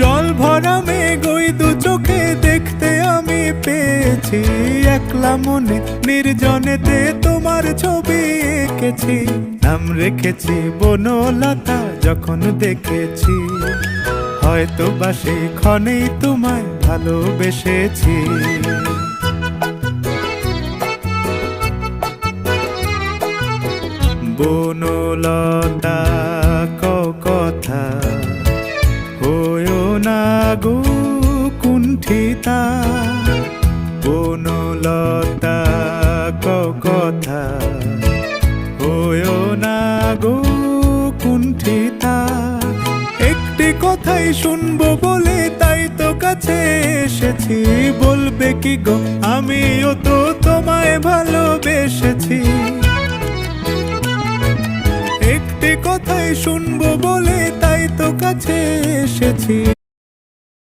জল ভরা মেঘ ওই দু চোখে দেখতে আমি পেয়েছি, একলা মনে নির্জনেতে তোমার ছবি এঁকেছি। নাম রেখেছি বনলতা যখন দেখেছি, হয়তো বা সেই ক্ষণেই তোমায় ভালোবেসেছি। বনলতা কথা হয়ো না গো কুণ্ঠিতা, বনলতা কথা হয়ো না গো কুণ্ঠিতা। একটি কথাই শুনবো বলে তাই তো কাছে এসেছি, বলবে কি গো আমিও তো তোমায় ভালোবেসেছি। একটি কথাই শুনবো বলে তাই তো কাছে এসেছি,